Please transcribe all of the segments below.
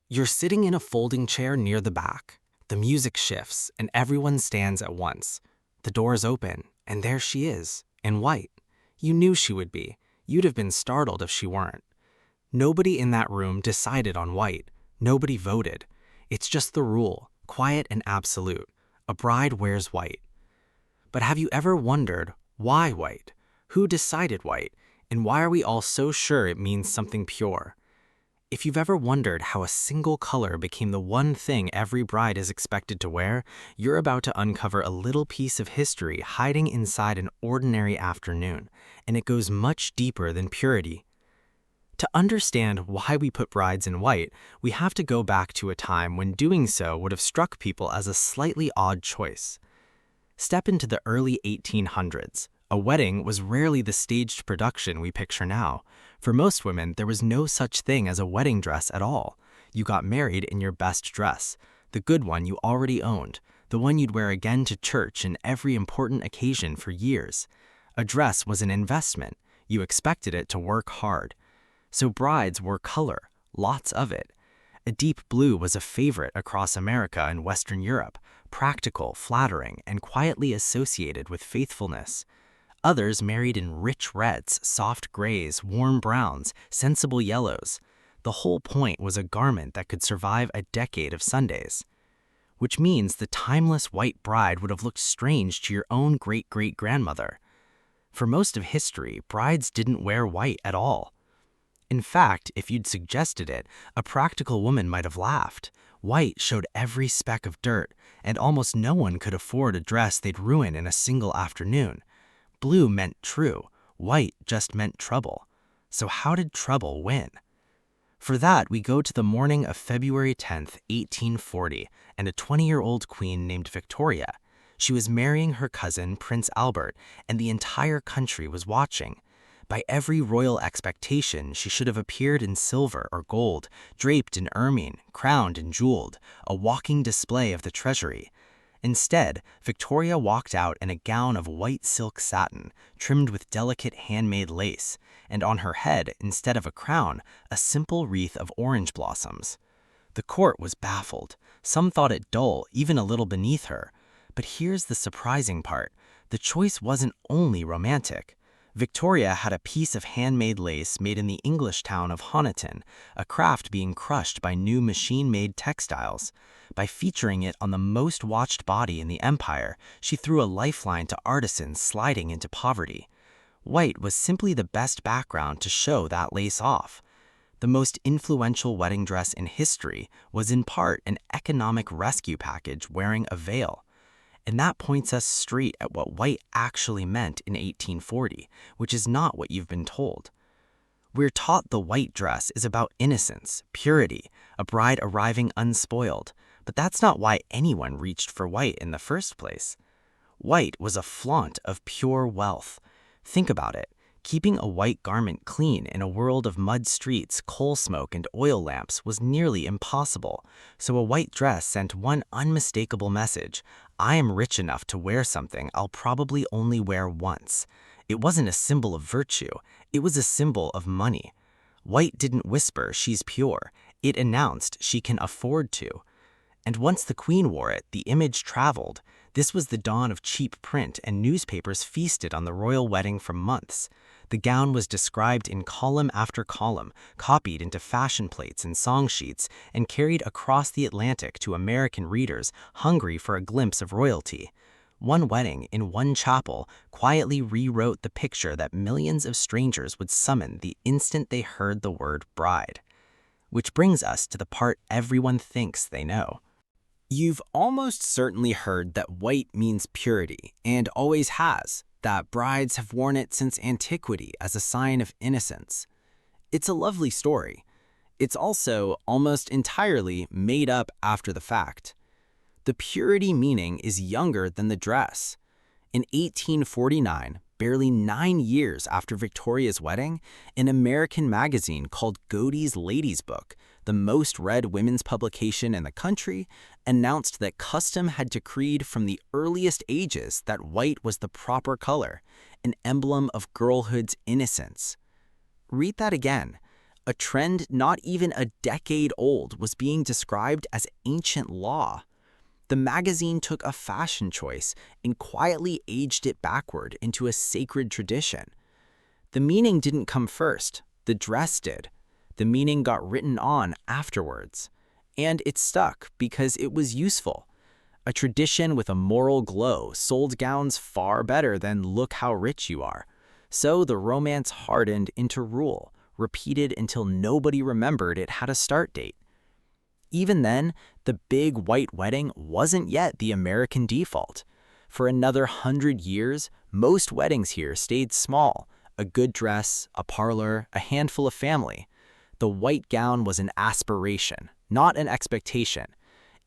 You're sitting in a folding chair near the back. The music shifts, and everyone stands at once. The doors open, and there she is, in white. You knew she would be. You'd have been startled if she weren't. Nobody in that room decided on white. Nobody voted. It's just the rule, quiet and absolute. A bride wears white. But have you ever wondered why white? Who decided white? And why are we all so sure it means something pure? If you've ever wondered how a single color became the one thing every bride is expected to wear, you're about to uncover a little piece of history hiding inside an ordinary afternoon, and it goes much deeper than purity. To understand why we put brides in white, we have to go back to a time when doing so would have struck people as a slightly odd choice. Step into the early 1800s. A wedding was rarely the staged production we picture now. For most women, there was no such thing as a wedding dress at all. You got married in your best dress, the good one you already owned, the one you'd wear again to church and every important occasion for years. A dress was an investment. You expected it to work hard. So brides wore color, lots of it. A deep blue was a favorite across America and Western Europe, practical, flattering, and quietly associated with faithfulness. Others married in rich reds, soft grays, warm browns, sensible yellows. The whole point was a garment that could survive a decade of Sundays. Which means the timeless white bride would have looked strange to your own great-great-grandmother. For most of history, brides didn't wear white at all. In fact, if you'd suggested it, a practical woman might have laughed. White showed every speck of dirt, and almost no one could afford a dress they'd ruin in a single afternoon. Blue meant true, white just meant trouble. So how did trouble win? For that, we go to the morning of February 10th, 1840, and a 20-year-old queen named Victoria. She was marrying her cousin, Prince Albert, and the entire country was watching. By every royal expectation, she should have appeared in silver or gold, draped in ermine, crowned and jeweled, a walking display of the treasury. Instead, Victoria walked out in a gown of white silk satin, trimmed with delicate handmade lace, and on her head, instead of a crown, a simple wreath of orange blossoms. The court was baffled. Some thought it dull, even a little beneath her. But here's the surprising part. The choice wasn't only romantic. Victoria had a piece of handmade lace made in the English town of Honiton, a craft being crushed by new machine-made textiles. By featuring it on the most watched body in the empire, she threw a lifeline to artisans sliding into poverty. White was simply the best background to show that lace off. The most influential wedding dress in history was in part an economic rescue package wearing a veil. And that points us straight at what white actually meant in 1840, which is not what you've been told. We're taught the white dress is about innocence, purity, a bride arriving unspoiled, but that's not why anyone reached for white in the first place. White was a flaunt of pure wealth. Think about it. Keeping a white garment clean in a world of mud streets, coal smoke, and oil lamps was nearly impossible, so a white dress sent one unmistakable message: I am rich enough to wear something I'll probably only wear once. It wasn't a symbol of virtue, it was a symbol of money. White didn't whisper, she's pure. It announced she can afford to. And once the queen wore it, the image traveled. This was the dawn of cheap print, and newspapers feasted on the royal wedding for months. The gown was described in column after column, copied into fashion plates and song sheets, and carried across the Atlantic to American readers hungry for a glimpse of royalty. One wedding in one chapel quietly rewrote the picture that millions of strangers would summon the instant they heard the word bride. Which brings us to the part everyone thinks they know. You've almost certainly heard that white means purity, and always has, that brides have worn it since antiquity as a sign of innocence. It's a lovely story. It's also almost entirely made up after the fact. The purity meaning is younger than the dress. In 1849, barely 9 years after Victoria's wedding, an American magazine called Godey's Ladies' Book, the most read women's publication in the country, announced that custom had decreed from the earliest ages that white was the proper color, an emblem of girlhood's innocence. Read that again. A trend not even a decade old was being described as ancient law. The magazine took a fashion choice and quietly aged it backward into a sacred tradition. The meaning didn't come first, the dress did. The meaning got written on afterwards. And it stuck because it was useful. A tradition with a moral glow sold gowns far better than "look how rich you are." So the romance hardened into rule, repeated until nobody remembered it had a start date. Even then, the big white wedding wasn't yet the American default. For another 100 years, most weddings here stayed small: a good dress, a parlor, a handful of family. The white gown was an aspiration, not an expectation.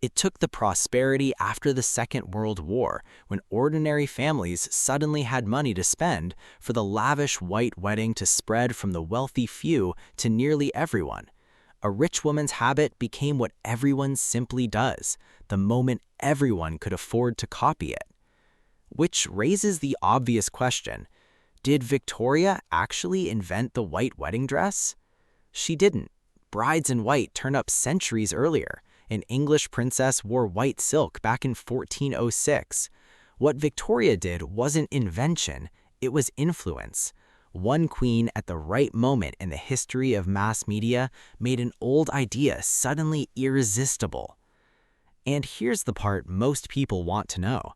It took the prosperity after the Second World War, when ordinary families suddenly had money to spend, for the lavish white wedding to spread from the wealthy few to nearly everyone. A rich woman's habit became what everyone simply does, the moment everyone could afford to copy it. Which raises the obvious question: did Victoria actually invent the white wedding dress? She didn't. Brides in white turned up centuries earlier. An English princess wore white silk back in 1406. What Victoria did wasn't invention, it was influence. One queen at the right moment in the history of mass media made an old idea suddenly irresistible. And here's the part most people want to know.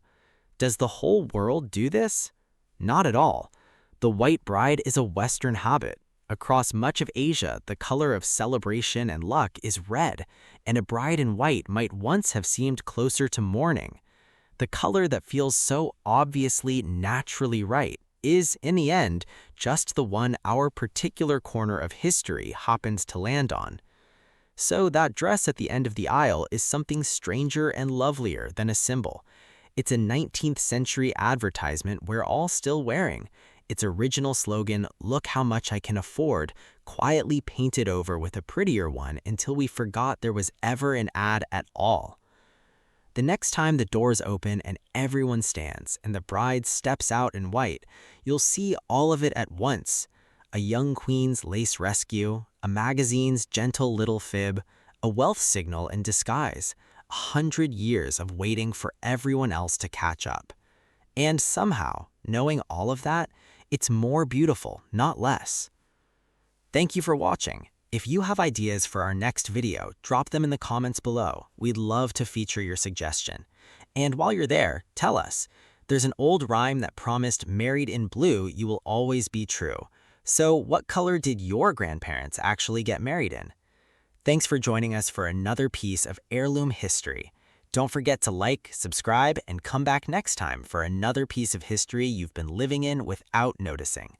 Does the whole world do this? Not at all. The white bride is a Western habit. Across much of Asia, the color of celebration and luck is red, and a bride in white might once have seemed closer to mourning. The color that feels so obviously naturally right is, in the end, just the one our particular corner of history happens to land on. So that dress at the end of the aisle is something stranger and lovelier than a symbol. It's a 19th century advertisement we're all still wearing. Its original slogan, "Look how much I can afford," quietly painted over with a prettier one until we forgot there was ever an ad at all. The next time the doors open and everyone stands and the bride steps out in white, you'll see all of it at once. A young queen's lace rescue, a magazine's gentle little fib, a wealth signal in disguise, 100 years of waiting for everyone else to catch up. And somehow, knowing all of that, it's more beautiful, not less. Thank you for watching. If you have ideas for our next video, drop them in the comments below. We'd love to feature your suggestion. And while you're there, tell us. There's an old rhyme that promised married in blue, you will always be true. So what color did your grandparents actually get married in? Thanks for joining us for another piece of heirloom history. Don't forget to like, subscribe, and come back next time for another piece of history you've been living in without noticing.